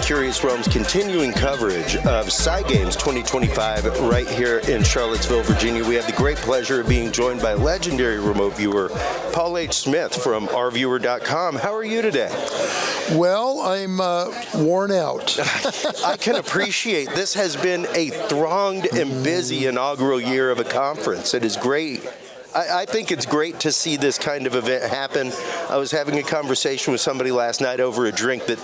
Curious Realms continuing coverage of PsiGames 2025 right here in Charlottesville, Virginia. We have the great pleasure of being joined by legendary remote viewer Paul H. Smith from rviewer.com. How are you today? Well, I'm worn out. I can appreciate this has been a thronged and busy inaugural year of a conference. It is great. I think it's great to see this kind of event happen. I was having a conversation with somebody last night over a drink that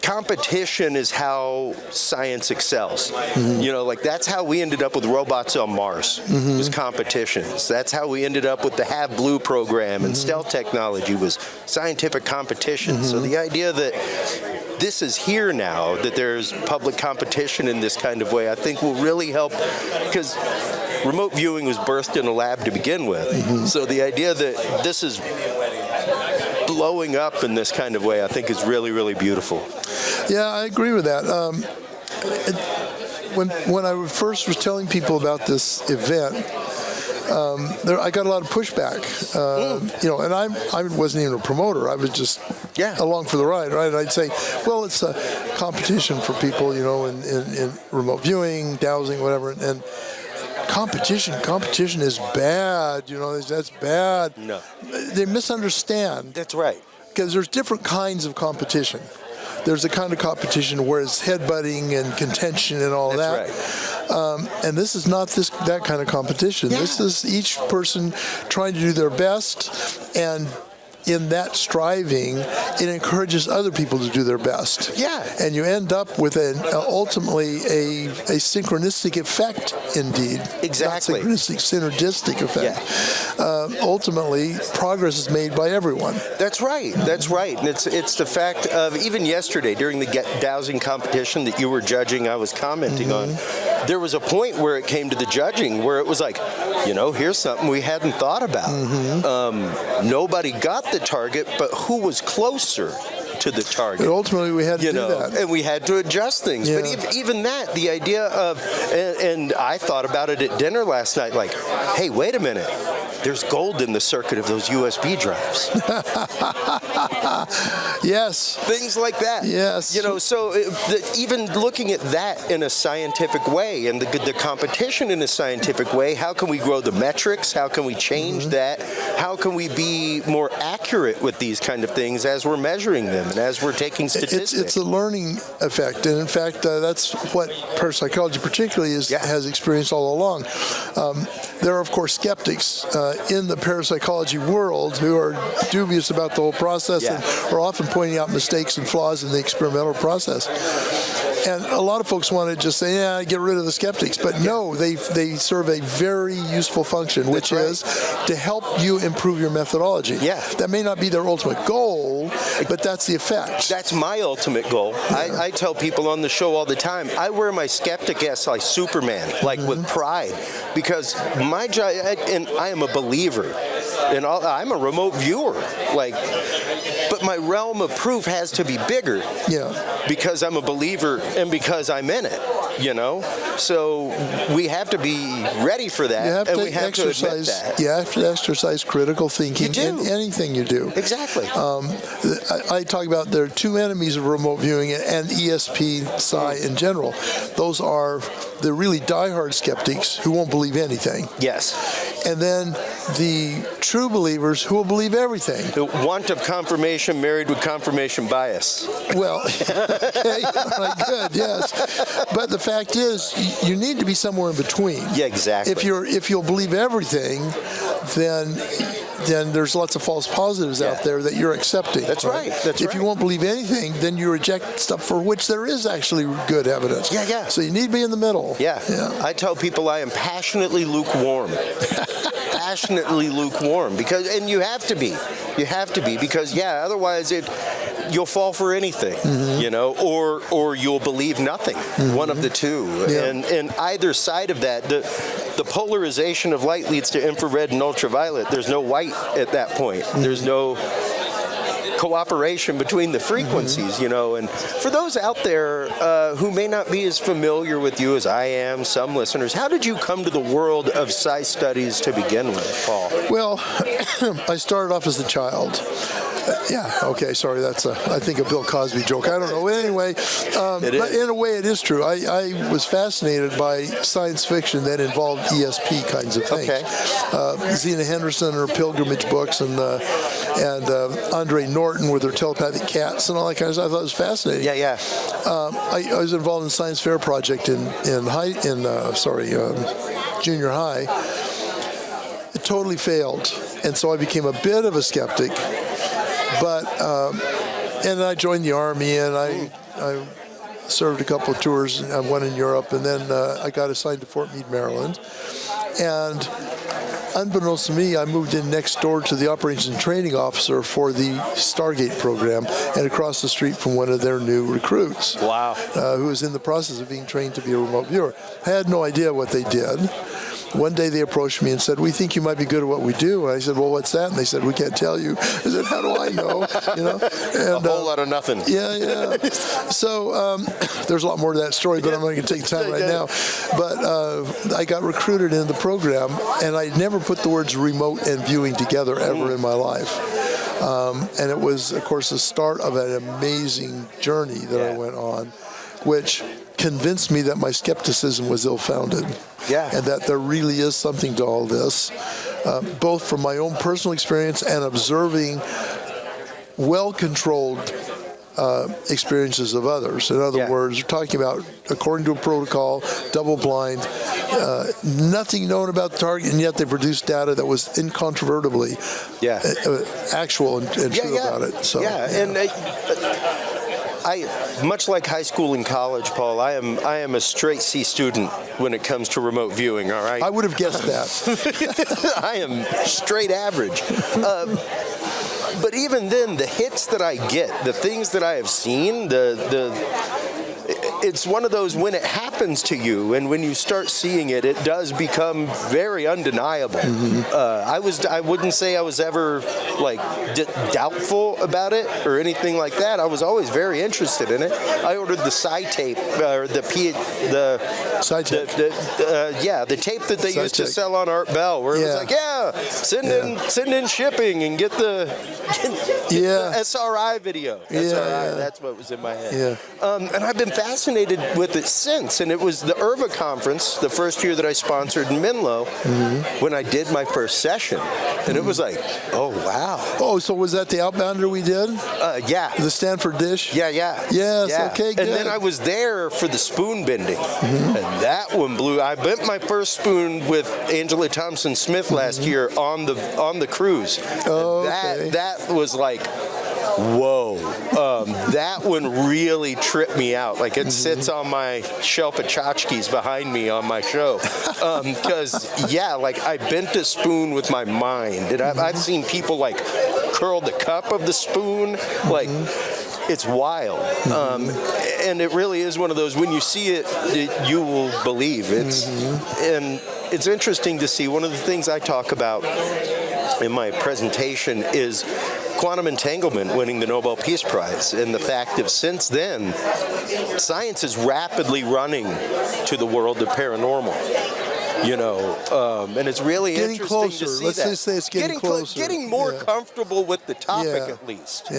competition is how science excels. You know, like that's how we ended up with robots on Mars, was competitions. That's how we ended up with the Have Blue program and stealth technology was scientific competition. So the idea that this is here now, that there's public competition in this kind of way, I think will really help, because remote viewing was birthed in a lab to begin with. So the idea that this is blowing up in this kind of way, I think is really, really beautiful. Yeah, I agree with that. When I first was telling people about this event, I got a lot of pushback. You know, and I wasn't even a promoter. I was just along for the ride, right? And I'd say, well, it's a competition for people, you know, in remote viewing, dowsing, whatever, and competition is bad, you know, that's bad. No. They misunderstand. That's right. Because there's different kinds of competition. There's a kind of competition where it's headbutting and contention and all that. That's right. And this is not that kind of competition. This is each person trying to do their best, and in that striving, it encourages other people to do their best. Yeah. And you end up with ultimately a synchronistic effect, indeed. Exactly. Not synchronistic, synergistic effect. Yeah. Ultimately, progress is made by everyone. That's right. That's right. And it's the fact of, even yesterday during the dowsing competition that you were judging, I was commenting on, there was a point where it came to the judging where it was like, you know, here's something we hadn't thought about. Nobody got the target, but who was closer to the target? But ultimately, we had to do that. And we had to adjust things. Yeah. But even that, the idea of, and I thought about it at dinner last night, like, hey, wait a minute. There's gold in the circuit of those USB drives. Yes. Things like that. Yes. You know, so even looking at that in a scientific way and the competition in a scientific way, how can we grow the metrics? How can we change that? How can we be more accurate with these kind of things as we're measuring them and as we're taking statistics? It's a learning effect. And in fact, that's what parapsychology particularly has experienced all along. There are, of course, skeptics in the parapsychology world who are dubious about the whole process and are often pointing out mistakes and flaws in the experimental process. And a lot of folks want to just say, yeah, get rid of the skeptics. But no, they serve a very useful function, which is to help you improve your methodology. Yeah. That may not be their ultimate goal, but that's the effect. That's my ultimate goal. Yeah. I tell people on the show all the time, I wear my skeptic ass like Superman, like with pride, because my job, and I am a believer, and I'm a remote viewer, like, but my realm of proof has to be bigger. Yeah. Because I'm a believer and because I'm in it, you know? So we have to be ready for that, and we have to admit that. You have to exercise critical thinking in anything you do. Exactly. I talk about there are two enemies of remote viewing and ESP, Psi in general. Those are the really diehard skeptics who won't believe anything. Yes. And then the true believers who will believe everything. The want of confirmation married with confirmation bias. Well, okay, good, yes. But the fact is, you need to be somewhere in between. Yeah, exactly. If you'll believe everything, then there's lots of false positives out there that you're accepting. That's right. If you won't believe anything, then you reject stuff for which there is actually good evidence. Yeah, yeah. So you need to be in the middle. Yeah. I tell people I am passionately lukewarm. Passionately lukewarm, and you have to be. You have to be, because otherwise you'll fall for anything, you know, or you'll believe nothing. One of the two. Yeah. And either side of that, the polarization of light leads to infrared and ultraviolet. There's no white at that point. There's no cooperation between the frequencies, you know. And for those out there who may not be as familiar with you as I am, some listeners, how did you come to the world of psi studies to begin with, Paul? Well, I started off as a child. Yeah, okay, sorry, that's I think a Bill Cosby joke. I don't know. Anyway, but in a way it is true. I was fascinated by science fiction that involved ESP kinds of things. Okay. Zena Henderson, her pilgrimage books, and Andre Norton with her telepathic cats and all that kind of stuff. I thought it was fascinating. Yeah, yeah. I was involved in a science fair project in junior high. It totally failed, and so I became a bit of a skeptic. But and I joined the Army, and I served a couple of tours, one in Europe, and then I got assigned to Fort Meade, Maryland. And unbeknownst to me, I moved in next door to the operations and training officer for the Stargate program, and across the street from one of their new recruits. Wow. Who was in the process of being trained to be a remote viewer. I had no idea what they did. One day they approached me and said, "We think you might be good at what we do." And I said, "Well, what's that?" And they said, "We can't tell you." I said, "How do I know?" You know, and, a whole lot of nothing. Yeah, yeah. So there's a lot more to that story, but I'm not going to take the time right now. But I got recruited into the program, and I never put the words remote and viewing together ever in my life. And it was, of course, the start of an amazing journey that I went on, which convinced me that my skepticism was ill-founded. Yeah. And that there really is something to all this, both from my own personal experience and observing well-controlled experiences of others. In other words, we're talking about, according to a protocol, double-blind, nothing known about the target, and yet they produced data that was incontrovertibly actual and true about it. So, and I, much like high school and college, Paul, I am a straight C student when it comes to remote viewing, all right? I would have guessed that. I am straight average. But even then, the hits that I get, the things that I have seen, it's one of those, when it happens to you and when you start seeing it, it does become very undeniable. I wouldn't say I was ever like doubtful about it or anything like that. I was always very interested in it. I ordered the Psi tape, or the Psi tape. The tape that they used to sell on Art Bell, where it was like, send in shipping and get the SRI video. SRI, that's what was in my head. And I've been fascinated with it since, and it was the IRVA conference, the first year that I sponsored in Menlo, when I did my first session, and it was like, oh wow. Oh, so was that the Outbounder we did? The Stanford dish? Yes, okay, good. And then I was there for the spoon bending, and that one blew. I bent my first spoon with Angela Thompson Smith last year on the cruise. That was like, whoa. That one really tripped me out. Like, it sits on my shelf of tchotchkes behind me on my show. Because, I bent a spoon with my mind. And I've seen people, like, curl the cup of the spoon. Like, it's wild. And it really is one of those, when you see it, you will believe. And it's interesting to see. One of the things I talk about in my presentation is quantum entanglement winning the Nobel Peace Prize, and the fact that since then, science is rapidly running to the world of paranormal. You know, and it's really interesting closer. to see Let's just say it's getting closer. Getting more comfortable with the topic, at least.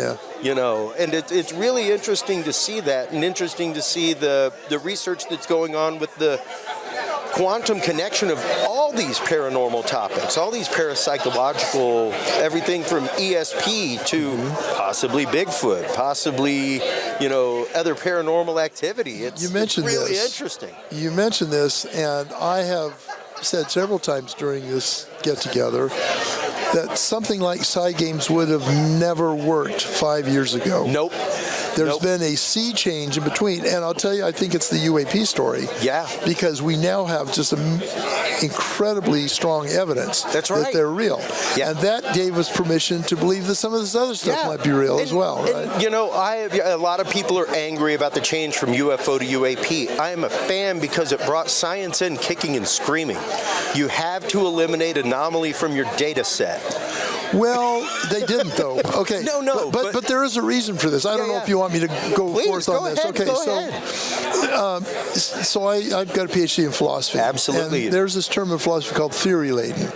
You know, and it's really interesting to see that, and interesting to see the research that's going on with the quantum connection of all these paranormal topics, all these parapsychological, everything from ESP to possibly Bigfoot, possibly, other paranormal activity. It's really interesting. You mentioned this, and I have said several times during this get-together that something like PsiGames would have never worked 5 years ago. Nope. There's been a sea change in between, and I'll tell you, I think it's the UAP story. Because we now have just incredibly strong evidence that they're real. And that gave us permission to believe that some of this other stuff might be real as well. Right? A lot of people are angry about the change from UFO to UAP. I am a fan because it brought science in kicking and screaming. You have to eliminate anomaly from your data set. Well, they didn't though. Okay. No, but there is a reason for this. I don't know if you want me to go Please, forth on this. Ahead, okay, so I've got a PhD in philosophy. Absolutely. And there's this term in philosophy called theory laden.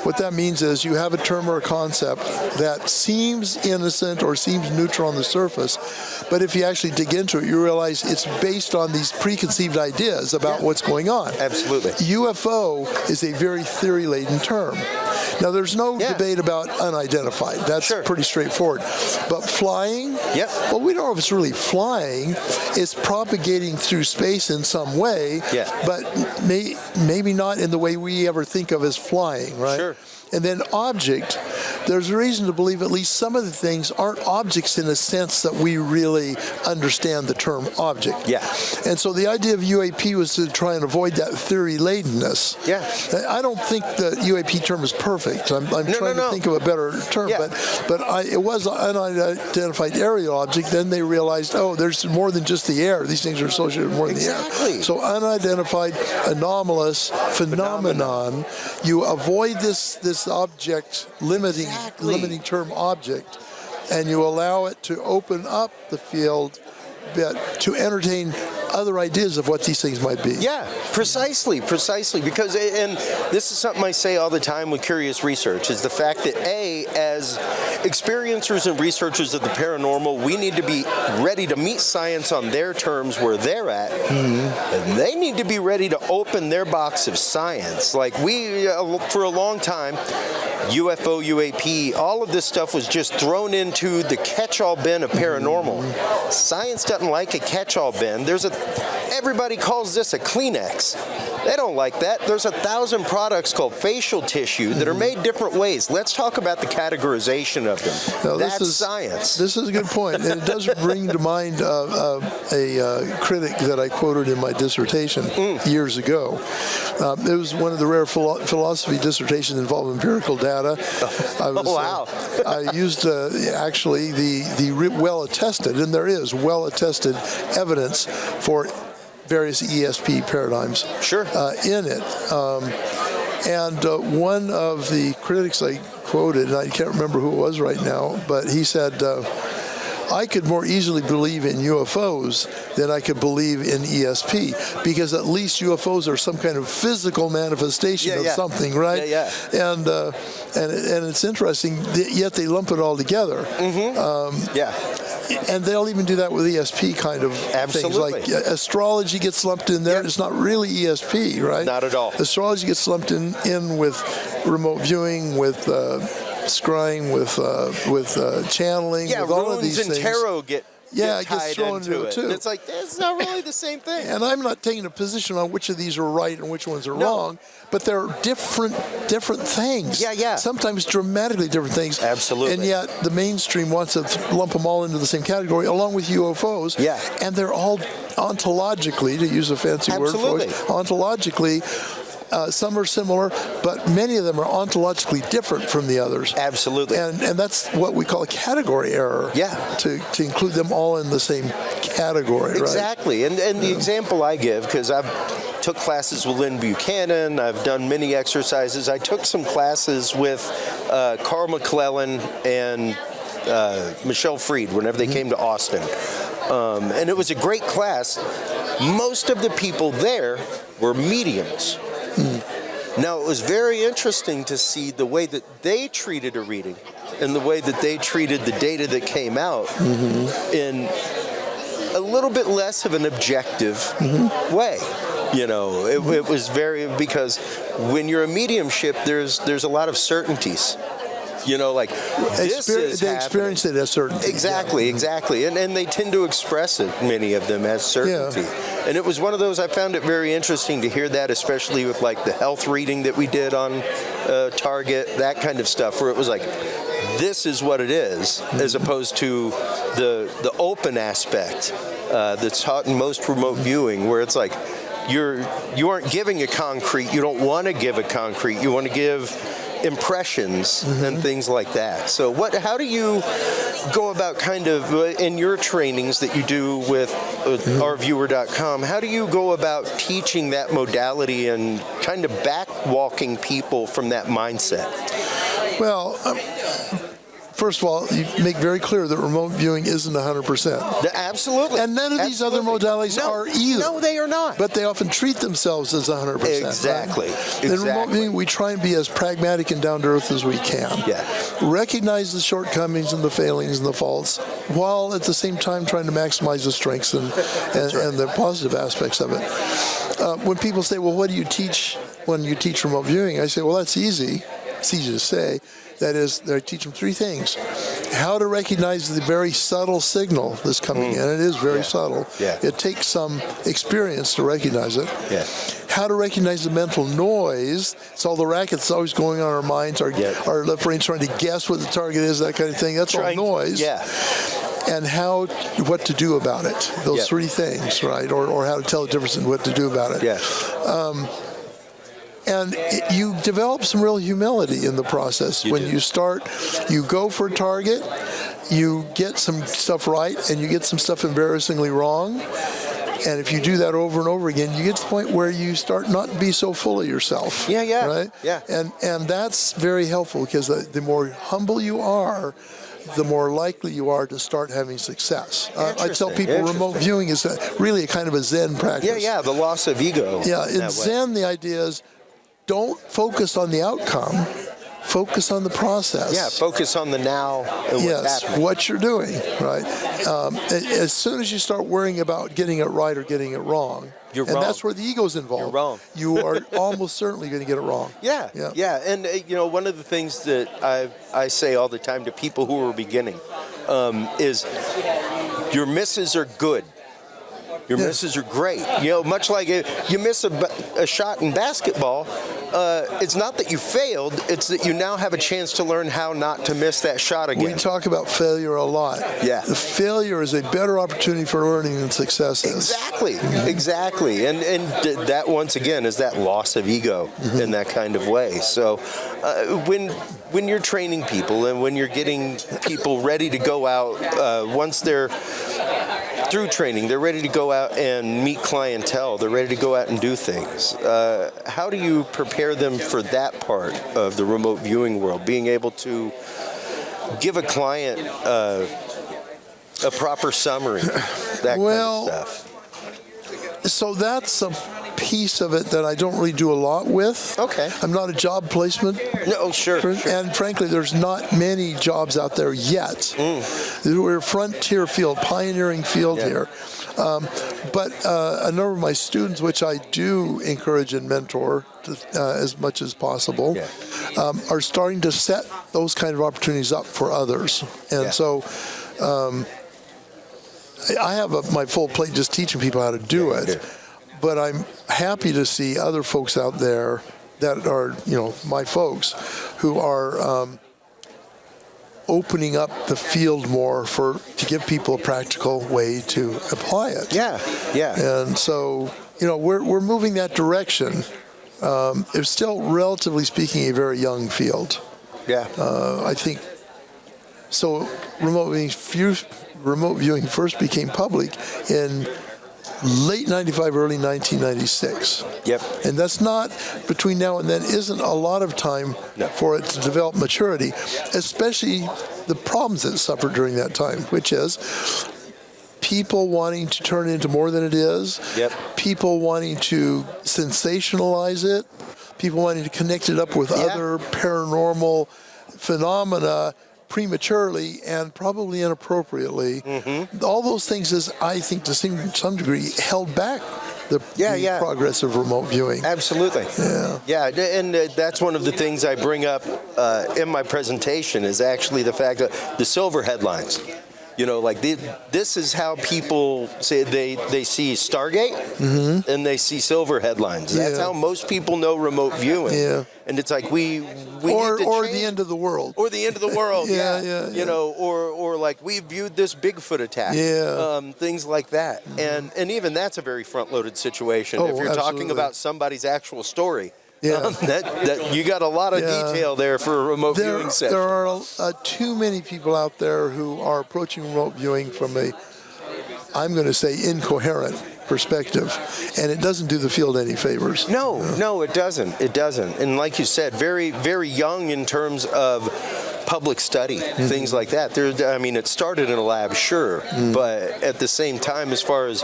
What that means is you have a term or a concept that seems innocent or seems neutral on the surface, but if you actually dig into it, you realize it's based on these preconceived ideas about what's going on. Absolutely. UFO is a very theory-laden term. Now, there's no debate about unidentified. That's pretty straightforward. But flying, well, we don't know if it's really flying. It's propagating through space in some way, but maybe not in the way we ever think of as flying, right? Sure. And then object, there's a reason to believe at least some of the things aren't objects in a sense that we really understand the term object. Yeah. And so the idea of UAP was to try and avoid that theory-ladenness. Yeah. I don't think the UAP term is perfect. I'm trying to think of a better term, but it was an unidentified aerial object. Then they realized, oh, there's more than just the air. These things are associated with more than the air. So unidentified anomalous phenomenon. You avoid this object limiting term object, and you allow it to open up the field to entertain other ideas of what these things might be. Yeah, precisely, because, and this is something I say all the time with curious research, is the fact that as experiencers and researchers of the paranormal, we need to be ready to meet science on their terms where they're at, and they need to be ready to open their box of science. Like for a long time, UFO, UAP, all of this stuff was just thrown into the catch-all bin of paranormal. Science doesn't like a catch-all bin. Everybody calls this a Kleenex. They don't like that. There's 1,000 products called facial tissue that are made different ways. Let's talk about the categorization of them. Now, That's science. This is a good point. And it does bring to mind a critic that I quoted in my dissertation years ago. It was one of the rare philosophy dissertations involving empirical data. I used actually the well-attested, and there is well-attested evidence for various ESP paradigms in it. And one of the critics I quoted, and I can't remember who it was right now, but he said, I could more easily believe in UFOs than I could believe in ESP, because at least UFOs are some kind of physical manifestation of something, right? And it's interesting, yet they lump it all together. And they'll even do that with ESP kind of things. Like astrology gets lumped in there. It's not really ESP, right? Not at all. Astrology gets lumped in with remote viewing, with scrying, with channeling, with all of these things. Runes and tarot get it gets thrown into it too. And it's like, it's not really the same thing. And I'm not taking a position on which of these are right and which ones are wrong, but they're different things. Sometimes dramatically different things. Absolutely. And yet the mainstream wants to lump them all into the same category, along with UFOs. And they're all ontologically, to use a fancy word for it, ontologically, some are similar, but many of them are ontologically different from the others. Absolutely. And that's what we call a category error. To include them all in the same category, exactly. Right? And the example I give, because I've took classes with Lynn Buchanan, I've done many exercises. I took some classes with Carl McClellan and Michelle Freed whenever they came to Austin. And it was a great class. Most of the people there were mediums. Now, it was very interesting to see the way that they treated a reading and the way that they treated the data that came out in a little bit less of an objective way. You know, it was because when you're a mediumship, there's a lot of certainties. You know, like this is they experience it as certainty. Exactly. And they tend to express it, many of them, as certainty. And it was one of those, I found it very interesting to hear that, especially with like the health reading that we did on Target, that kind of stuff, where it was like, this is what it is, as opposed to the open aspect that's taught in most remote viewing, where it's like, you aren't giving a concrete, you don't want to give a concrete, you want to give impressions and things like that. So how do you go about kind of in your trainings that you do with ourviewer.com, how do you go about teaching that modality and kind of backwalking people from that mindset? Well, first of all, you make very clear that remote viewing isn't 100%. Absolutely. And none of these other modalities are either. No, they are not. But they often treat themselves as 100%. Exactly. Right? In remote viewing, we try and be as pragmatic and down to earth as we can. Yeah. Recognize the shortcomings and the failings and the faults, while at the same time trying to maximize the strengths and the positive aspects of it. When people say, well, what do you teach when you teach remote viewing? I say, well, that's easy. It's easy to say. That is, I teach them three things. How to recognize the very subtle signal that's coming in. It is very subtle. Yeah. It takes some experience to recognize it. Yeah. How to recognize the mental noise. It's all the racket that's always going on in our minds. Our left brain's trying to guess what the target is, that kind of thing. That's all noise. Yeah. And what to do about it. Those three things, right? Or how to tell the difference in what to do about it. Yeah. And you develop some real humility in the process. When you start, you go for a target, you get some stuff right, and you get some stuff embarrassingly wrong. And if you do that over and over again, you get to the point where you start not to be so full of yourself. Yeah. Right? Yeah. And that's very helpful, because the more humble you are, the more likely you are to start having success. I tell people remote viewing is really a kind of a Zen practice. Yeah, the loss of ego. Yeah, in Zen, the idea is don't focus on the outcome, focus on the process. Yeah, focus on the now and what's happening. What you're doing, right? As soon as you start worrying about getting it right or getting it wrong, you're wrong. And that's where the ego's involved. You're wrong. You are almost certainly going to get it wrong. Yeah. And one of the things that I say all the time to people who are beginning is your misses are good. Your misses are great. Much like you miss a shot in basketball, it's not that you failed, it's that you now have a chance to learn how not to miss that shot again. We talk about failure a lot. Yeah. The failure is a better opportunity for learning than success is. Exactly. And that, once again, is that loss of ego in that kind of way. So when you're training people and when you're getting people ready to go out, once they're through training, they're ready to go out and meet clientele, they're ready to go out and do things. How do you prepare them for that part of the remote viewing world, being able to give a client a proper summary, that kind of stuff? So that's a piece of it that I don't really do a lot with. Okay. I'm not a job placement. No, sure. And frankly, there's not many jobs out there yet. We're a frontier field, pioneering field here. But a number of my students, which I do encourage and mentor as much as possible, are starting to set those kind of opportunities up for others. And so I have my full plate just teaching people how to do it. But I'm happy to see other folks out there that are, my folks, who are opening up the field more to give people a practical way to apply it. Yeah. And so, we're moving that direction. It's still, relatively speaking, a very young field. Yeah. I think so. Remote viewing first became public in late 95, early 1996. Yep. And that's not, between now and then, isn't a lot of time for it to develop maturity, especially the problems that it suffered during that time, which is people wanting to turn it into more than it is, people wanting to sensationalize it, people wanting to connect it up with other paranormal phenomena prematurely and probably inappropriately. All those things is, I think, to some degree, held back the progress of remote viewing. Absolutely. And that's one of the things I bring up in my presentation is actually the fact that the silver headlines. This is how people say they see Stargate and they see silver headlines. That's how most people know remote viewing. And it's like we or need to or the end of the world. Or the end of the world. Or like we viewed this Bigfoot attack. Things like that. And even that's a very front-loaded situation. If you're talking about somebody's actual story. That you got a lot of detail there for a remote viewing session. There are too many people out there who are approaching remote viewing from I'm going to say, incoherent perspective, and it doesn't do the field any favors. No, it doesn't. It doesn't. And like you said, very, very young in terms of public study, things like that. I mean, it started in a lab, sure, but at the same time, as far as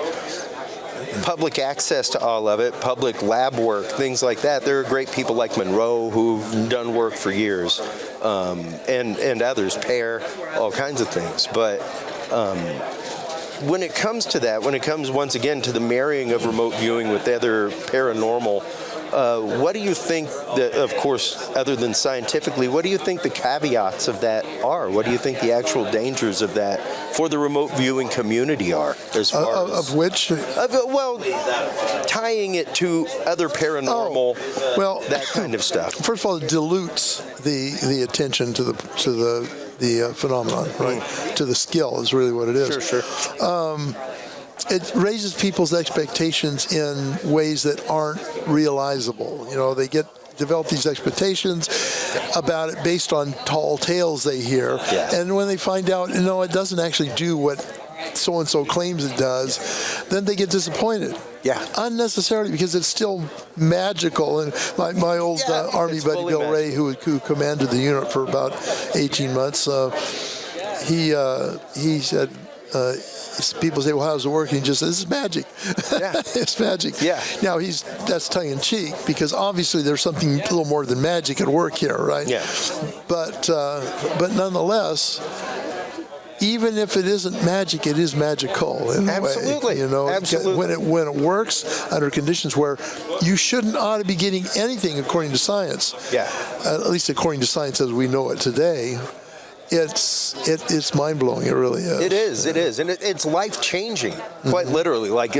public access to all of it, public lab work, things like that, there are great people like Monroe who've done work for years, and others, Pear, all kinds of things. But when it comes to that, when it comes once again to the marrying of remote viewing with other paranormal, what do you think that, of course, other than scientifically, what do you think the caveats of that are? What do you think the actual dangers of that for the remote viewing community are? As far as, of which? Well, tying it to other paranormal, that kind of stuff. First of all, it dilutes the attention to the phenomenon, right? To the skill is really what it is. Sure. It raises people's expectations in ways that aren't realizable. You know, they develop these expectations about it based on tall tales they hear. Yeah. And when they find out, no, it doesn't actually do what so-and-so claims it does, then they get disappointed. Yeah. Unnecessarily, because it's still magical. And my old Army buddy, Bill Ray, who commanded the unit for about 18 months, he said, people say, well, how does it work? And he just says, it's magic. Yeah. It's magic. Yeah. Now, that's tongue-in-cheek, because obviously there's something a little more than magic at work here, right? Yeah. But nonetheless, even if it isn't magic, it is magical in a way. Absolutely. You know, Absolutely. When it works under conditions where you shouldn't ought to be getting anything according to science. Yeah. At least according to science as we know it today. It's mind-blowing. It really is. It is, and it's life-changing, quite literally. Like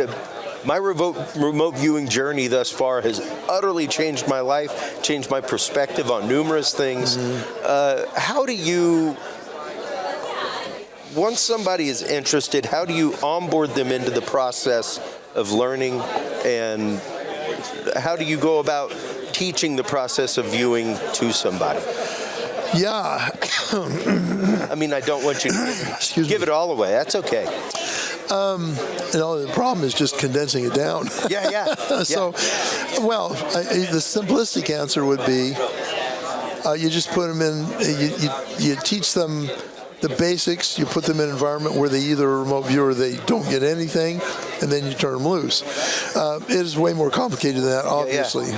my remote viewing journey thus far has utterly changed my life, changed my perspective on numerous things. How do you, once somebody is interested, how do you onboard them into the process of learning, and how do you go about teaching the process of viewing to somebody? Yeah. I mean, I don't want you to give it all away. That's okay. You know, the problem is just condensing it down. Yeah. So, well, the simplistic answer would be you just put them in, you teach them the basics, you put them in an environment where they either are remote view or they don't get anything, and then you turn them loose. It is way more complicated than that, obviously.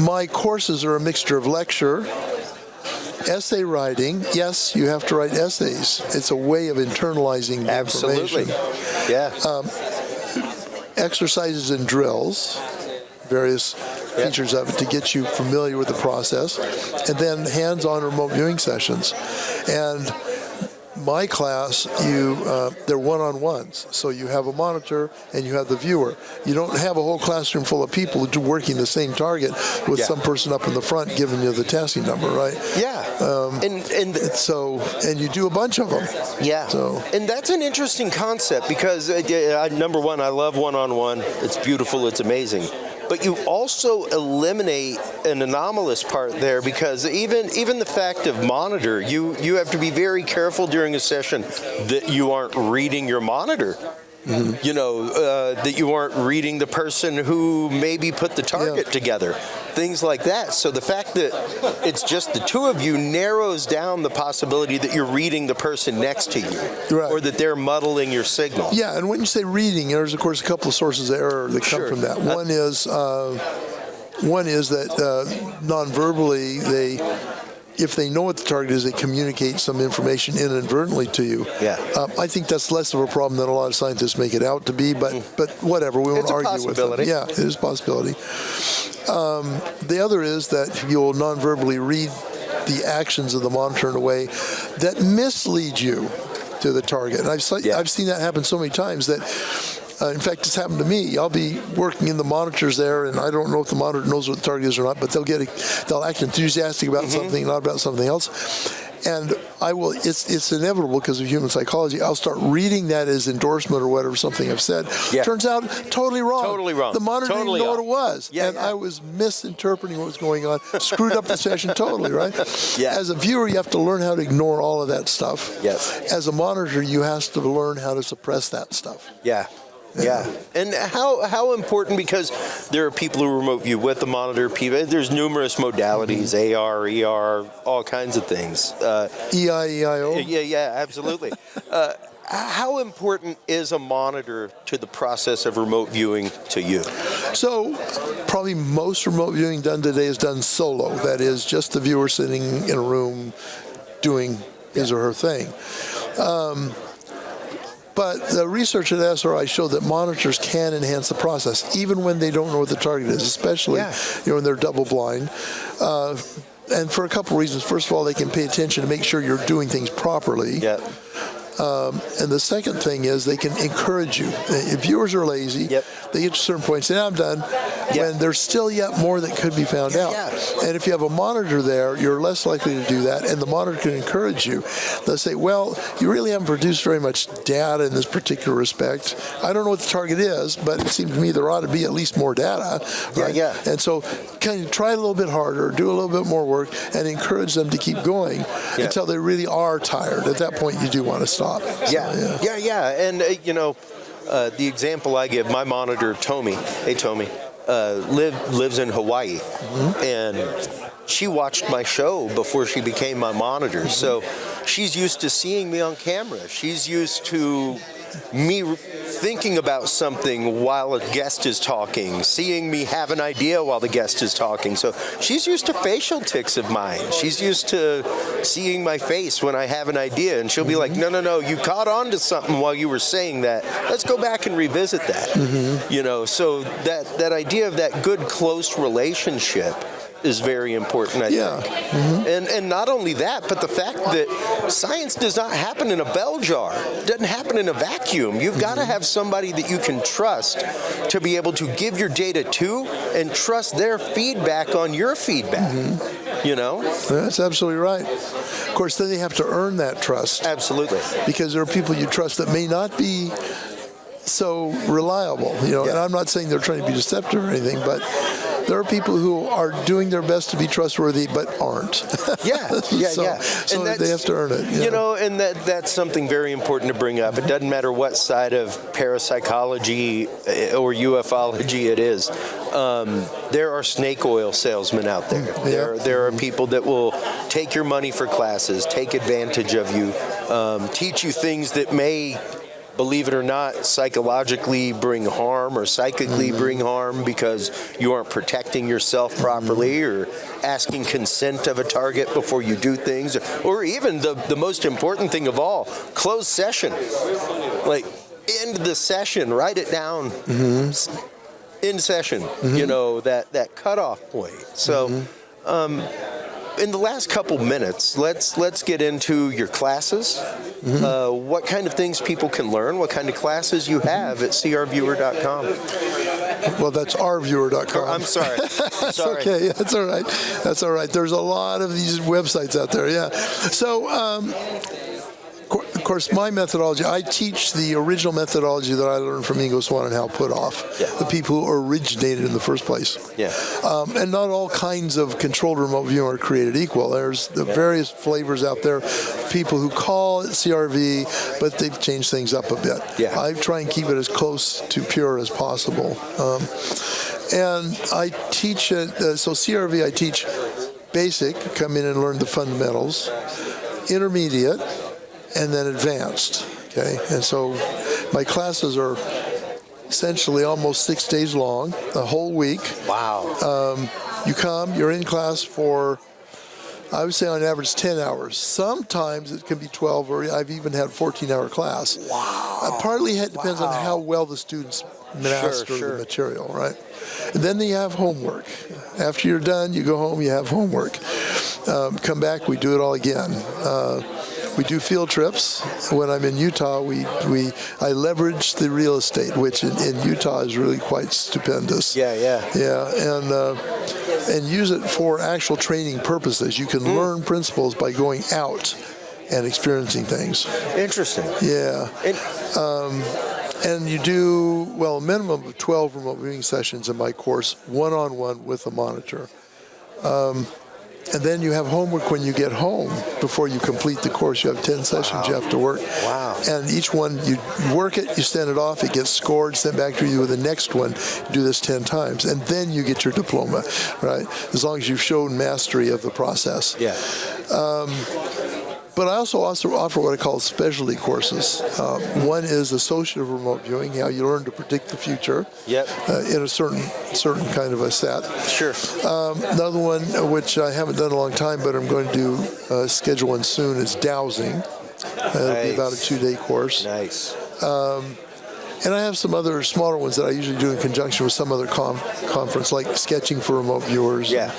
My courses are a mixture of lecture, essay writing. Yes, you have to write essays. It's a way of internalizing the information. Absolutely. Yeah. Exercises and drills, various features of it to get you familiar with the process, and then hands-on remote viewing sessions. And my class, they're one-on-ones. So you have a monitor and you have the viewer. You don't have a whole classroom full of people working the same target with some person up in the front giving you the tasking number, right? Yeah. And you do a bunch of them. Yeah. So, and that's an interesting concept because, number one, I love one-on-one. It's beautiful. It's amazing. But you also eliminate an anomalous part there, because even the fact of monitor, you have to be very careful during a session that you aren't reading your monitor. You know, that you aren't reading the person who maybe put the target together, things like that. So the fact that it's just the two of you narrows down the possibility that you're reading the person next to you, or that they're muddling your signal. Yeah, and when you say reading, there's of course a couple of sources of error that come from that. One is that non-verbally if they know what the target is, they communicate some information inadvertently to you. Yeah. I think that's less of a problem than a lot of scientists make it out to be, but whatever, we won't argue with it. Yeah, it is a possibility. The other is that you'll non-verbally read the actions of the monitor in a way that misleads you to the target. And I've seen that happen so many times that in fact, it's happened to me. I'll be working in the monitors there, and I don't know if the monitor knows what the target is or not, but they'll act enthusiastic about something, not about something else. And I will. It's inevitable because of human psychology. I'll start reading that as endorsement or whatever something I've said. Yeah. Turns out totally wrong. Totally wrong. The monitor didn't know what it was, I was misinterpreting what was going on. Screwed up the session totally, right? Yeah. As a viewer, you have to learn how to ignore all of that stuff. Yes. As a monitor, you have to learn how to suppress that stuff. Yeah. Yeah. And how important, because there are people who remote view with the monitor, there's numerous modalities, AR, ER, all kinds of things. EIO? Yeah, absolutely. How important is a monitor to the process of remote viewing to you? So probably most remote viewing done today is done solo. That is just the viewer sitting in a room doing his or her thing. But the research at SRI showed that monitors can enhance the process, even when they don't know what the target is, especially when they're double blind. And for a couple reasons. First of all, they can pay attention to make sure you're doing things properly. Yeah. And the second thing is they can encourage you. If viewers are lazy, they get to a certain point and say, I'm done, when there's still yet more that could be found out. And if you have a monitor there, you're less likely to do that, and the monitor can encourage you. They'll say, well, you really haven't produced very much data in this particular respect. I don't know what the target is, but it seems to me there ought to be at least more data. Right? And so kind of try a little bit harder, do a little bit more work, and encourage them to keep going until they really are tired. At that point, you do want to stop. And the example I give, my monitor, Tommy, lives in Hawaii, and she watched my show before she became my monitor. So she's used to seeing me on camera. She's used to me thinking about something while a guest is talking, seeing me have an idea while the guest is talking. So she's used to facial tics of mine. She's used to seeing my face when I have an idea, and she'll be like, no, you caught on to something while you were saying that. Let's go back and revisit that. So that idea of that good, close relationship is very important, I think. And not only that, but the fact that science does not happen in a bell jar. It doesn't happen in a vacuum. You've got to have somebody that you can trust to be able to give your data to and trust their feedback on your feedback. That's absolutely right. Of course, then they have to earn that trust. Absolutely. Because there are people you trust that may not be so reliable, and I'm not saying they're trying to be deceptive or anything, but there are people who are doing their best to be trustworthy but aren't. So they have to earn it. And that's something very important to bring up. It doesn't matter what side of parapsychology or ufology it is. There are snake oil salesmen out there. There are people that will take your money for classes, take advantage of you, teach you things that may, believe it or not, psychologically bring harm or psychically bring harm because you aren't protecting yourself properly or asking consent of a target before you do things, or even the most important thing of all, closed session. Like, end the session, write it down, in session, that cutoff point. So, in the last couple minutes, let's get into your classes. What kind of things people can learn? What kind of classes you have at crviewer.com? Well, that's rviewer.com. I'm sorry. That's okay. That's all right. That's all right. There's a lot of these websites out there. Yeah. So. Of course, my methodology, I teach the original methodology that I learned from Ingo Swann and Hal Puthoff, the people who originated in the first place. And not all kinds of controlled remote viewing are created equal. There's the various flavors out there, people who call it CRV, but they've changed things up a bit. I try and keep it as close to pure as possible. And I teach it, so CRV I teach basic, come in and learn the fundamentals, intermediate, and then advanced, okay? And so my classes are essentially almost 6 days long, a whole week. Wow. You come, you're in class for, I would say on average 10 hours. Sometimes it can be 12, or I've even had a 14-hour class. Wow. Partly it depends on how well the students master the material, right? And then you have homework. After you're done, you go home, you have homework. Come back, we do it all again. We do field trips. When I'm in Utah, I leverage the real estate, which in Utah is really quite stupendous. And use it for actual training purposes. You can learn principles by going out and experiencing things. Interesting. And you do, a minimum of 12 remote viewing sessions in my course, one-on-one with a monitor. And then you have homework when you get home before you complete the course. You have 10 sessions you have to work. Wow. And each one, you work it, you send it off, it gets scored, sent back to you with the next one. You do this 10 times. And then you get your diploma, right? As long as you've shown mastery of the process. Yeah. But I also offer what I call specialty courses. One is associative remote viewing, how you learn to predict the future. Yep. In a certain kind of a set. Sure. Another one, which I haven't done in a long time, but I'm going to schedule one soon, is dowsing. It'll be about a 2-day course. Nice. And I have some other smaller ones that I usually do in conjunction with some other conference, like sketching for remote viewers. Yeah.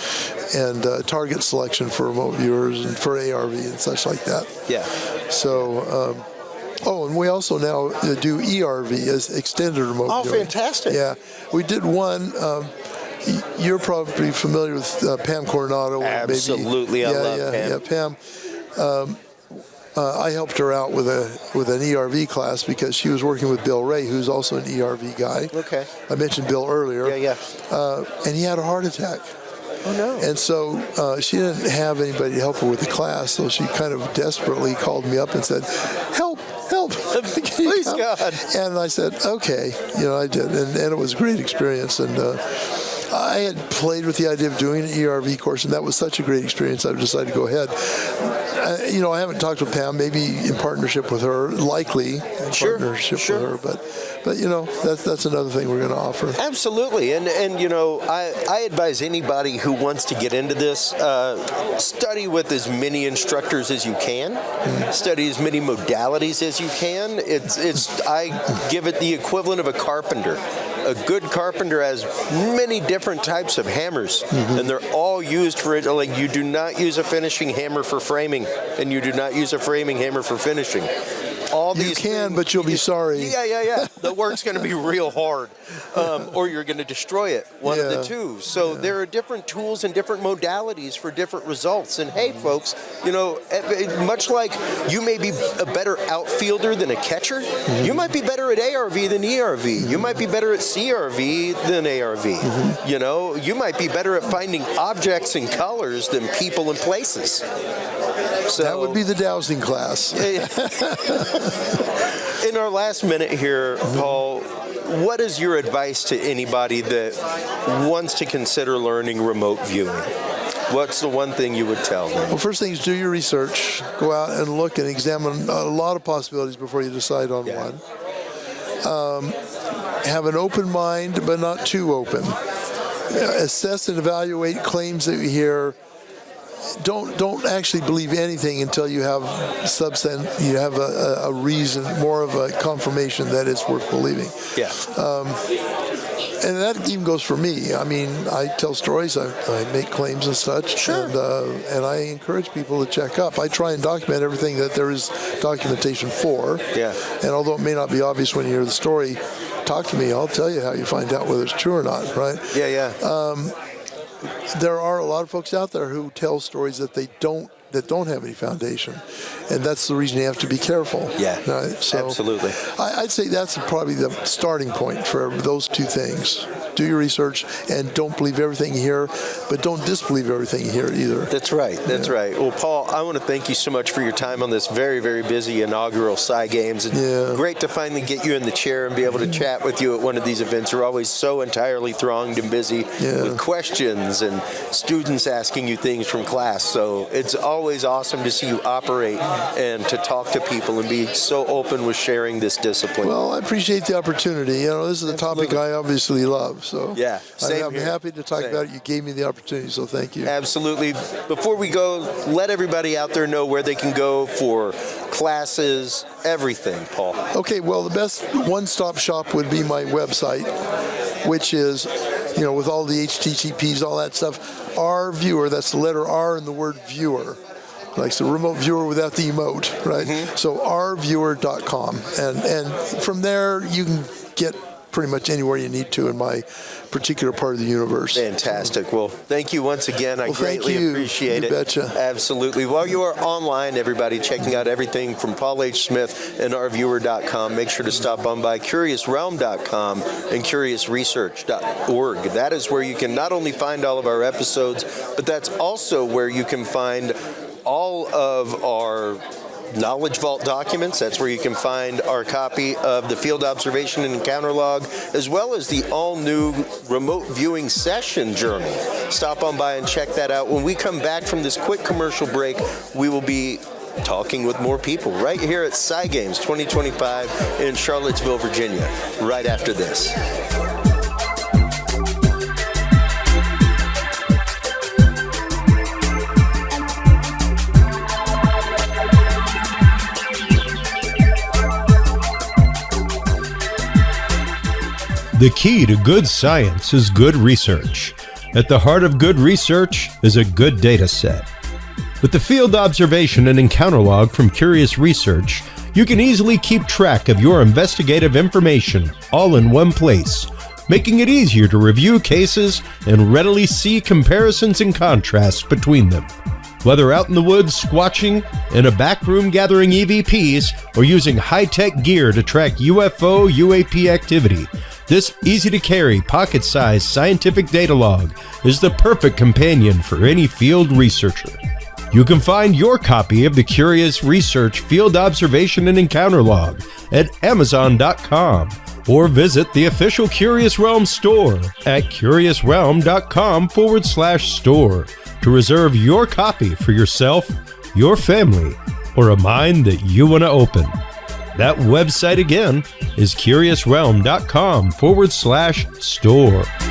And target selection for remote viewers and for ARV and such like that. Yeah. So, and we also now do ERV as extended remote viewing. Oh, fantastic. Yeah. We did one. You're probably familiar with Pam Coronado. Absolutely. Maybe. I love Pam. Yeah, Pam. I helped her out with an ERV class because she was working with Bill Ray, who's also an ERV guy. Okay. I mentioned Bill earlier. Yeah. And he had a heart attack. Oh, no. And so she didn't have anybody to help her with the class, so she kind of desperately called me up and said, help. Please, God. And I said, okay. I did. And it was a great experience. And I had played with the idea of doing an ERV course, and that was such a great experience, I decided to go ahead. I haven't talked with Pam, maybe in partnership with her, likely in partnership with her, but that's another thing we're going to offer. Absolutely, and I advise anybody who wants to get into this, study with as many instructors as you can, study as many modalities as you can. I give it the equivalent of a carpenter. A good carpenter has many different types of hammers, and they're all used for it. Like, you do not use a finishing hammer for framing, and you do not use a framing hammer for finishing. All these you can, but you'll be sorry. Yeah. The work's going to be real hard, or you're going to destroy it. One of the two. So there are different tools and different modalities for different results. And hey, folks, much like you may be a better outfielder than a catcher, you might be better at ARV than ERV. You might be better at CRV than ARV. You might be better at finding objects and colors than people and places. So that would be the dowsing class. In our last minute here, Paul, what is your advice to anybody that wants to consider learning remote viewing? What's the one thing you would tell them? Well, first thing is do your research. Go out and look and examine a lot of possibilities before you decide on one. Have an open mind, but not too open. Assess and evaluate claims that you hear. Don't actually believe anything until you have substance. You have a reason, more of a confirmation that it's worth believing. Yeah. And that even goes for me. I mean, I tell stories, I make claims and such. Sure. And I encourage people to check up. I try and document everything that there is documentation for. Yeah. And although it may not be obvious when you hear the story, talk to me. I'll tell you how you find out whether it's true or not, right? Yeah. There are a lot of folks out there who tell stories that don't have any foundation, and that's the reason you have to be careful. Yeah, right? So absolutely. I'd say that's probably the starting point for those two things. Do your research and don't believe everything you hear, but don't disbelieve everything you hear either. That's right. Right. Well, Paul, I want to thank you so much for your time on this very, very busy inaugural PsiGames. It's great to finally get you in the chair and be able to chat with you at one of these events. You're always so entirely thronged and busy with questions and students asking you things from class. So it's always awesome to see you operate and to talk to people and be so open with sharing this discipline. Well, I appreciate the opportunity. This is a topic I obviously love. So yeah, I'm happy to talk about it. You gave me the opportunity, so thank you. Absolutely. Before we go, let everybody out there know where they can go for classes, everything, Paul. Okay, well, the best one-stop shop would be my website, which is, with all the HTTPs, all that stuff, R Viewer, that's the letter R in the word viewer. Like the remote viewer without the emote, right? So rviewer.com. And from there, you can get pretty much anywhere you need to in my particular part of the universe. Fantastic. Well, thank you once again. I greatly thank you. appreciate You it. betcha. Absolutely. While you are online, everybody, checking out everything from Paul H. Smith and ourviewer.com, make sure to stop on by curiousrealm.com and curiousresearch.org. That is where you can not only find all of our episodes, but that's also where you can find all of our Knowledge Vault documents. That's where you can find our copy of the Field Observation and Encounter Log, as well as the all-new Remote Viewing Session Journal. Stop on by and check that out. When we come back from this quick commercial break, we will be talking with more people right here at PsiGames 2025 in Charlottesville, Virginia, right after this. The key to good science is good research. At the heart of good research is a good data set. With the Field Observation and Encounter Log from Curious Research, you can easily keep track of your investigative information all in one place, making it easier to review cases and readily see comparisons and contrasts between them. Whether out in the woods squatching, in a back room gathering EVPs, or using high-tech gear to track UFO, UAP activity, this easy-to-carry, pocket-sized scientific data log is the perfect companion for any field researcher. You can find your copy of the Curious Research Field Observation and Encounter Log at Amazon.com or visit the official Curious Realm store at curiousrealm.com/store to reserve your copy for yourself, your family, or a mind that you want to open. That website again is curiousrealm.com/store.